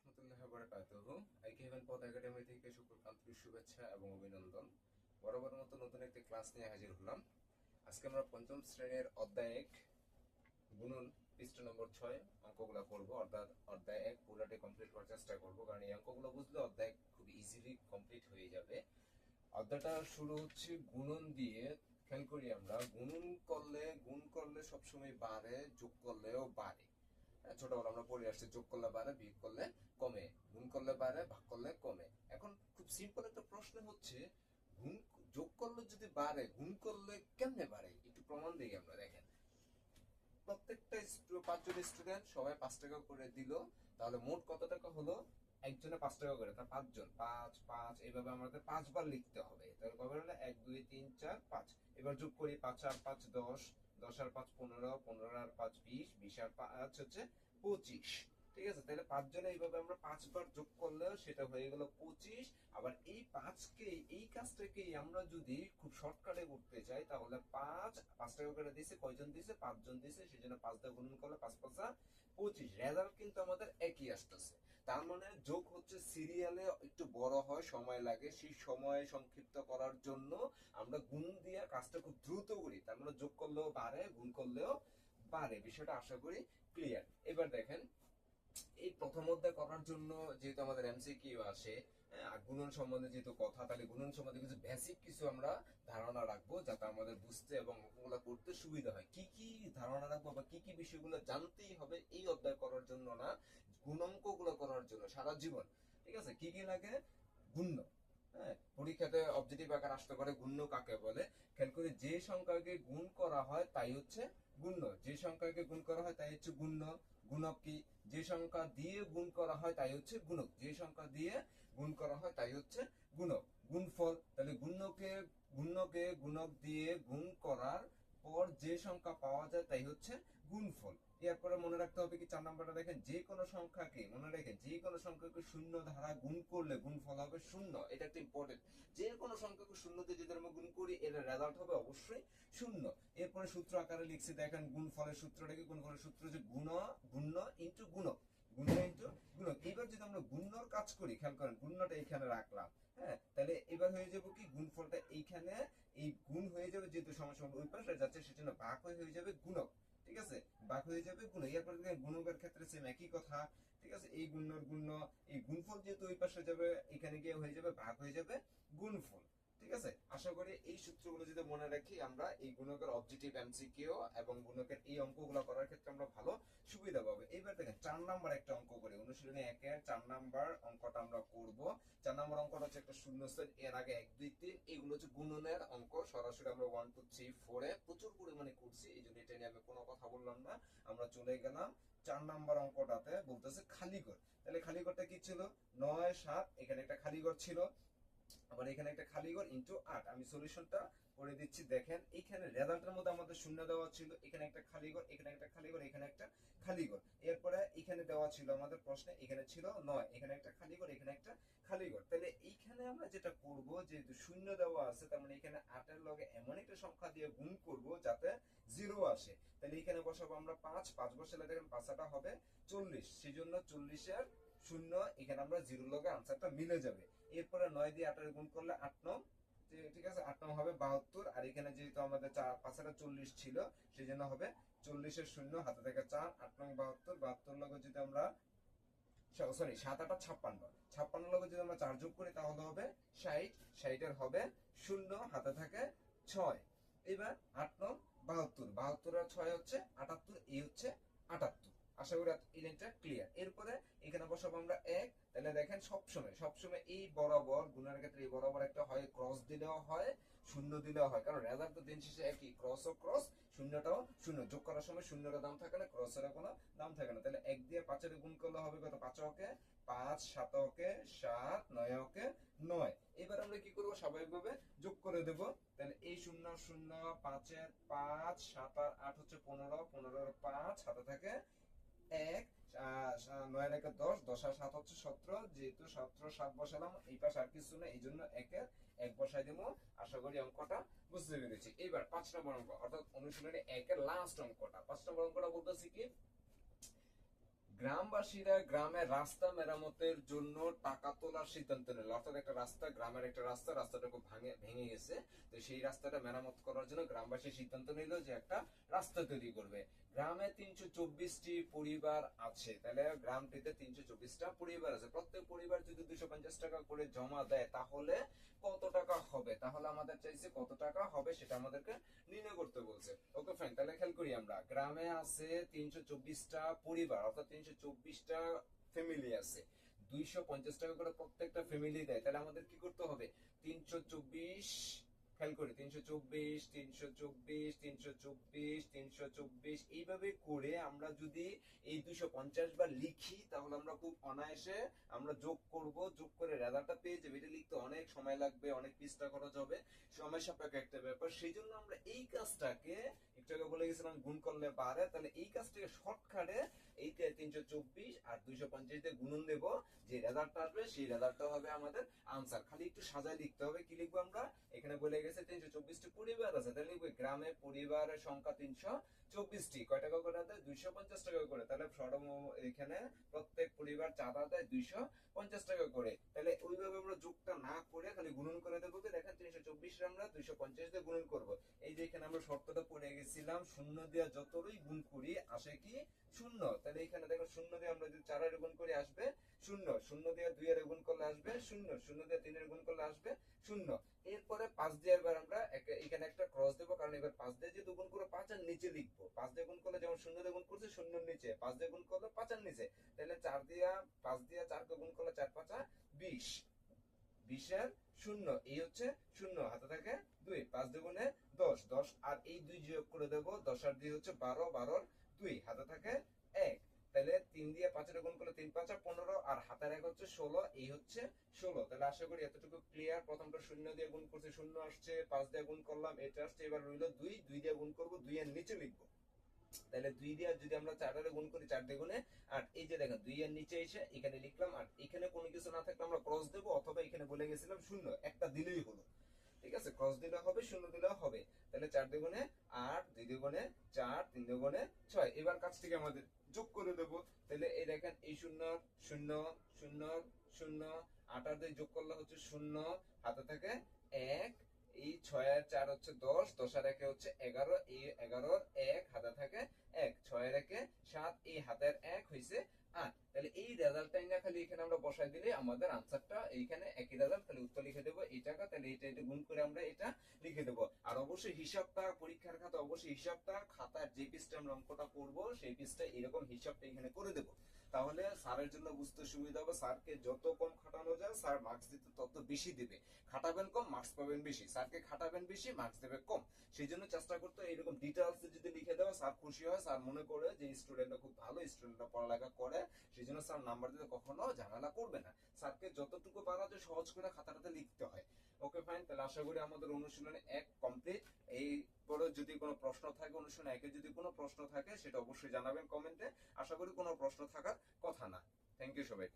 রহমতুল্লাহি ওয়া বারাকাতুহু। আইকে হেভেন পথ একাডেমি থেকে সকল আন্তরিক শুভেচ্ছা এবং অভিনন্দন। বরাবর মতো নতুন একটি ক্লাস নিয়ে হাজির হলাম। আজকে আমরা পঞ্চম শ্রেণীর অধ্যায় ১ গুণন পৃষ্ঠা নম্বর ৬ অঙ্কগুলো করব। অর্থাৎ অধ্যায় ১ পুরোটাই কমপ্লিট করার চেষ্টা করব, কারণ এই অঙ্কগুলো বুঝলে অধ্যায় খুব ইজিলি কমপ্লিট হয়ে যাবে। অধ্যায়টা শুরু হচ্ছে গুণন দিয়ে। খেয়াল করি, আমরা গুণ করলে সবসময় বাড়ে, যোগ করলেও বাড়ে। ছোটবেলা আমরা পড়ে আসছি, যোগ করলে বাড়ে, বিয়োগ করলে কমে, গুণ করলে বাড়ে, ভাগ করলে কমে। এখন খুব সিম্পল একটা প্রশ্ন হচ্ছে, গুণ যোগ করলে যদি বাড়ে, গুণ করলে কেমনে বাড়ে? একটু প্রমাণ দিই আমরা। দেখেন, প্রত্যেকটা ৫ জন স্টুডেন্ট সবাই ৫ টাকা করে দিল, তাহলে মোট কত টাকা হলো? একজনে ৫ টাকা করে, তার ৫ জন, ৫ ৫ এইভাবে আমাদের ৫ বার লিখতে হবে। তাহলে কবে হলো? ১ ২ ৩ ৪ ৫। এবার যোগ করি, ৫ আর ৫ ১০, ১০ আর ৫ ১৫, ১৫ আর ৫ ২০, ২০ আর ৫ হচ্ছে ২৫। ঠিক আছে, তাহলে ৫ জনে এইভাবে আমরা ৫ বার যোগ করলেও সেটা হয়ে গেল ২৫। আবার এই ৫কে, এই কাজটাকেই আমরা যদি খুব শর্টকাটে করতে চাই, তাহলে ৫ টাকা করে দিছে, কয়জন দিছে? ৫ জন দিছে, সেই জন্য ৫ দিয়ে গুণন করলে ৫ ৫ ২৫। রেজাল্ট কিন্তু আমাদের একই আসতেছে। তার মানে যোগ হচ্ছে সিরিয়ালে একটু বড় হয়, সময় লাগে, সেই সময় সংক্ষিপ্ত করার জন্য আমরা গুণ দিয়ে কাজটা খুব দ্রুত করি। তার মানে যোগ করলেও বাড়ে, গুণ করলেও বাড়ে। বিষয়টা আশা করি ক্লিয়ার। এবার দেখেন, এই প্রথম অধ্যায় করার জন্য যেহেতু আমাদের এমসিকিউ আসে, গুণন সম্বন্ধে যেহেতু কথা, তাহলে গুণন সম্বন্ধে কিছু বেসিক কিছু আমরা ধারণা রাখবো, যাতে আমাদের বুঝতে এবং ওগুলা করতে সুবিধা হয়। কি কি ধারণা রাখবো বা কি কি বিষয়গুলো জানতেই হবে এই অধ্যায় করার জন্য না, গুণাঙ্ক গুলো করার জন্য সারা জীবন। ঠিক আছে, কি কি লাগে? গুণ্য। হ্যাঁ, পরীক্ষাতে অবজেক্টিভ আকার আসতে পারে গুণ্য কাকে বলে। খেয়াল করে, যে সংখ্যাকে গুণ করা হয় তাই হচ্ছে গুণ্য। যে সংখ্যাকে গুণ করা হয় তাই হচ্ছে গুণ্য। গুণক কি? যে সংখ্যা দিয়ে গুণ করা হয় তাই হচ্ছে গুণক। যে সংখ্যা দিয়ে গুণ করা হয় তাই হচ্ছে গুণক। গুণফল, তাহলে গুণ্যকে গুণক দিয়ে গুণ করার পর যে সংখ্যা পাওয়া যায় তাই হচ্ছে গুণফল। এরপরে মনে রাখতে হবে কি, ৪ নম্বরটা দেখেন, যে কোনো সংখ্যাকে, মনে রাখেন, যে কোনো সংখ্যাকে শূন্য দ্বারা গুণ করলে গুণফল হবে শূন্য। এটা একটা ইম্পর্টেন্ট। যে কোনো সংখ্যাকে শূন্য দিয়ে যদি আমরা গুণ করি, এর রেজাল্ট হবে অবশ্যই শূন্য। এরপরে সূত্র আকারে লিখছি, দেখেন গুণফলের সূত্রটা কি? গুণফলের সূত্র যে গুণ্য ইন্টু গুণক, গুণ্য ইন্টু গুণক। এবার যদি আমরা গুণ্যর কাজ করি, খেয়াল করেন, গুণ্যটা এইখানে রাখলাম। হ্যাঁ, তাহলে এবার হয়ে যাবে কি, গুণফলটা এইখানে, এই গুণ হয়ে যাবে, যেহেতু সমস্যা ওই পাশে যাচ্ছে, সেজন্য ভাগ হয়ে যাবে গুণক। ঠিক আছে, ভাগ হয়ে যাবে গুণক। এরপরে গুণকের ক্ষেত্রে সেম একই কথা। ঠিক আছে, এই গুণ্যর গুণ্য, এই গুণফল যেহেতু ওই পাশে যাবে, এখানে গিয়ে হয়ে যাবে ভাগ হয়ে যাবে গুণফল। ঠিক আছে, আশা করি এই সূত্রগুলো যদি মনে রাখি, আমরা এই গুণকের অবজেক্টিভ এমসিকিউ এবং গুণকের এই অঙ্কগুলো করার ক্ষেত্রে আমরা ভালো সুবিধা পাবো। এইবার দেখেন, ৪ নম্বর একটা অঙ্ক করি। অনুশীলনী ১-এর ৪ নম্বর অঙ্কটা আমরা করব। ৪ নম্বর অঙ্কটা হচ্ছে একটা শূন্যস্থান। এর আগে ১ ২ ৩ এগুলো হচ্ছে গুণনের অঙ্ক। সরাসরি আমরা 1 2 3 4 এ প্রচুর পরিমাণে করছি, এই জন্য এটা নিয়ে আমি কোনো কথা বললাম না। আমরা চলে গেলাম ৪ নম্বর অঙ্কটাতে। বলতেছে খালি ঘর। তাহলে খালি ঘরটা কি ছিল? ৯ ৭, এখানে একটা খালি ঘর ছিল, আবার এখানে একটা খালি ঘর ইনটু ৮। আমি সলিউশনটা করে দিচ্ছি। দেখেন, এখানে রেজাল্টের মধ্যে আমাদের শূন্য দেওয়া ছিল, এখানে একটা খালি ঘর, এখানে একটা খালি ঘর, এখানে একটা খালি ঘর। এরপরে এখানে দেওয়া ছিল আমাদের প্রশ্নে, এখানে ছিল ৯, এখানে একটা খালি ঘর, এখানে একটা খালি ঘর। তাহলে এইখানে আমরা যেটা করব, যেহেতু শূন্য দেওয়া আছে, তার মানে এখানে ৮-এর লগে এমন একটা সংখ্যা দিয়ে গুণ করব যাতে 0 আসে। তাহলে এখানে বসাবো আমরা ৫, ৫ বসালে দেখেন ৫টা হবে ৪০, সেই জন্য ৪০-এর শূন্য, এখানে আমরা 0 লগে আনসারটা মিলে যাবে। এরপরে ৯ দিয়ে ৮-এর গুণ করলে ৮ ৯, ঠিক আছে, ৮ ৯ হবে ৭২। আর এখানে যেহেতু আমাদের ৫টা ৪০ ছিল, সেই জন্য হবে ৪০-এর শূন্য, হাতে থেকে ৪, ৮ ৯ ৭২। ৭২ লগে যদি আমরা, সরি, ৭ ৮ ৫৬, ৫৬ লগে যদি আমরা ৪ যোগ করি, তাহলে হবে ৬০, ৬০-এর হবে শূন্য, হাতে থাকে ৬। এবার ৮ ৯ ৭২, ৭২ আর ৬ হচ্ছে ৭৮, এই হচ্ছে ৭৮। আশা করি এই লাইনটা ক্লিয়ার। এরপরে এখানে বসাবো আমরা ১। তাহলে দেখেন, সবসময় এই বরাবর, গুণের ক্ষেত্রে এই বরাবর একটা হয় ক্রস দিলেও হয়, শূন্য দিলেও হয়, কারণ রেজাল্ট তো দিন শেষে একই, ক্রস ও ক্রস, শূন্যটাও শূন্য। যোগ করার সময় শূন্যের দাম থাকে না, ক্রসের কোনো দাম থাকে না। তাহলে ১ দিয়ে ৫-এর গুণ করলে হবে কত? ৫ ওকে ৫, ৭ ওকে ৭, ৯ ওকে ৯। এবার আমরা কি করবো? স্বাভাবিকভাবে যোগ করে দেব। তাহলে এই ০ ০, ৫-এর ৫, ৭ আর ৮ হচ্ছে ১৫, ১৫-এর ৫, হাতে থাকে ১, ৯ একে ১০, ১০ আর ৭ হচ্ছে ১৭, যেহেতু ১৭ ৭ বসালাম, এই পাশে আর কিছু নেই, এই জন্য ১-এর ১ বসাই দেবো। আশা করি অঙ্কটা বুঝতে পেরেছি। এবার ৫ নম্বর অঙ্ক, অর্থাৎ অনুশীলনী ১-এর লাস্ট অঙ্কটা। ৫ নম্বর অঙ্কটা বলতেছি কি, গ্রামবাসীরা গ্রামের রাস্তা মেরামতের জন্য টাকা তোলার সিদ্ধান্ত নিল। অর্থাৎ একটা রাস্তা, গ্রামের একটা রাস্তাটা খুব ভেঙে গেছে। তো সেই রাস্তাটা মেরামত করার জন্য গ্রামবাসী সিদ্ধান্ত নিল যে একটা রাস্তা তৈরি করবে। গ্রামে 324টি পরিবার আছে, তাহলে গ্রামটিতে 324টা পরিবার আছে। প্রত্যেক পরিবার যদি 250 টাকা করে জমা দেয় তাহলে কত টাকা হবে, তাহলে আমাদের চাইছে কত টাকা হবে সেটা আমাদেরকে নির্ণয় করতে বলছে। ওকে ফাইন, তাহলে খেয়াল করি আমরা, গ্রামে আছে 324টা পরিবার, অর্থাৎ 324টা ফ্যামিলি আছে। 250 টাকা করে প্রত্যেকটা ফ্যামিলি দেয়, তাহলে আমাদের কি করতে হবে? 324, খেয়াল করি, 324, 324, 324, 324, এইভাবে করে আমরা যদি এই 250 বার লিখি তাহলে আমরা খুব অনায়াসে আমরা যোগ করব, যোগ করে রেজাল্টটা পেয়ে যাবে। এটা লিখতে অনেক সময় লাগবে, অনেক পৃষ্ঠা খরচ হবে, সময় সাপেক্ষ একটা ব্যাপার। সেই জন্য আমরা এই কাজটাকে একটু আগে বলে গেছিলাম গুণ করলে পারে, তাহলে এই কাজটাকে শর্টকাটে এই 324 আর 250 দিয়ে গুণন দেব, যে রেজাল্টটা আসবে সেই রেজাল্টটা হবে আমাদের আনসার। খালি একটু সাজায় লিখতে হবে। কি লিখবো আমরা? এখানে বলে গেছে 324টি পরিবার আছে, তাহলে লিখবো গ্রামে পরিবারের সংখ্যা 324টি। কয় টাকা করে দেয়? 250 টাকা করে। তাহলে এখানে প্রত্যেক পরিবার চাঁদা দেয় 250 টাকা করে। তাহলে ওইভাবে আমরা যোগটা না করে খালি গুণন করে দেবো। দেখেন 324 আমরা 250 দিয়ে গুণন করব। এই যে এখানে আমরা শর্তটা পড়ে গেছিলাম, শূন্য দিয়ে যতই গুণ করি আসে কি? শূন্য। তাহলে এখানে দেখো শূন্য দিয়ে আমরা যদি 4 এর গুণ করি আসবে শূন্য, শূন্য দিয়ে 2 এর গুণ করলে আসবে শূন্য, শূন্য দিয়ে 3 এর গুণ করলে আসবে শূন্য। এরপরে 5 দিয়ে এবার আমরা এখানে একটা ক্রস দেবো, কারণ এবার 5 দিয়ে যদি গুণ করে 5 এর নিচে লিখবো। 5 দিয়ে গুণ করলে যেমন শূন্য দিয়ে গুণ করছে শূন্যের নিচে, 5 দিয়ে গুণ করলে 5 এর নিচে। তাহলে 4 দিয়ে 5 দিয়ে 4 কে গুণ করলে 4 5 20, 20 এর শূন্য, এই হচ্ছে শূন্য, হাতে থাকে 2, 5 দুগুণে 10, 10 আর এই 2 যোগ করে দেবো, 10 আর 2 হচ্ছে 12, 12 2, হাতে থাকে 1। তাহলে 3 দিয়ে 5 এর গুণ করলে 3 5 15 আর হাতের 1 হচ্ছে 16, এই হচ্ছে 16। তাহলে আশা করি এতটুকু ক্লিয়ার। প্রথমটা শূন্য দিয়ে গুণ করছে শূন্য আসছে, 5 দিয়ে গুণ করলাম এটা আসছে, এবার রইল 2, 2 দিয়ে গুণ করব, 2 এর নিচে লিখবো। তাহলে 2 দিয়ে যদি আমরা 4 এর গুণ করি 4 দিয়ে গুণে 8, এই যে দেখেন 2 এর নিচে এসে এখানে লিখলাম 8। এখানে কোনো কিছু না থাকলে আমরা ক্রস দেব, অথবা এখানে বলে গেছিলাম শূন্য, একটা দিলেই হলো। ঠিক আছে, ক্রস দিলে হবে, শূন্য দিলেও হবে। তাহলে 4 দুগুণে 8, 2 দুগুণে 4, 3 দুগুণে 6। এবার কাজটিকে আমাদের যোগ করে দেব। তাহলে এই দেখেন এই শূন্য শূন্য শূন্য শূন্য, 8 আর 2 যোগ করলে হচ্ছে শূন্য, হাতে থাকে 1। এই 6 আর 4 হচ্ছে 10, 10 আর 1 হচ্ছে 11, এই 11 1 হাতে থাকে 1, 6 এর 1 7, এই হাতের 1 হইছে 8। তাহলে এই রেজাল্টটাই না খালি এখানে আমরা বসাই দিলে আমাদের আনসারটা এইখানে একই রেজাল্ট, তাহলে উত্তর লিখে দেবো এই টাকা। তাহলে এটা গুণ করে আমরা এটা লিখে দেবো। আর অবশ্যই হিসাবটা পরীক্ষার খাতা, অবশ্যই হিসাবটা খাতার যে পিসটা আমরা অঙ্কটা করবো সেই পিসটা এরকম হিসাবটা এখানে করে দেবো। তাহলে স্যারের জন্য বুঝতে সুবিধা হবে। স্যারকে যত কম খাটানো যায় স্যার মার্কস দিতে তত বেশি দিবে। খাটাবেন কম, মার্কস পাবেন বেশি। স্যারকে খাটাবেন বেশি, মার্কস দেবে কম। সেই জন্য চেষ্টা করতে এইরকম ডিটেলস যদি লিখে দেওয়া স্যার খুশি হয়, স্যার মনে করে যে স্টুডেন্টটা খুব ভালো, স্টুডেন্টটা পড়ালেখা করে, সেই জন্য স্যার নাম্বার দিতে কখনো ঝামেলা করবে না। স্যারকে যতটুকু পারা যায় সহজ করে খাতাটাতে লিখতে হয়। ওকে ফাইন, তাহলে আশা করি আমাদের অনুশীলনে 1 কমপ্লিট। এই পরে যদি কোনো প্রশ্ন থাকে, অনুশীলনে 1 যদি কোনো প্রশ্ন থাকে সেটা অবশ্যই জানাবেন কমেন্টে। আশা করি কোনো প্রশ্ন থাকার কথা না। থ্যাংক ইউ সবাই।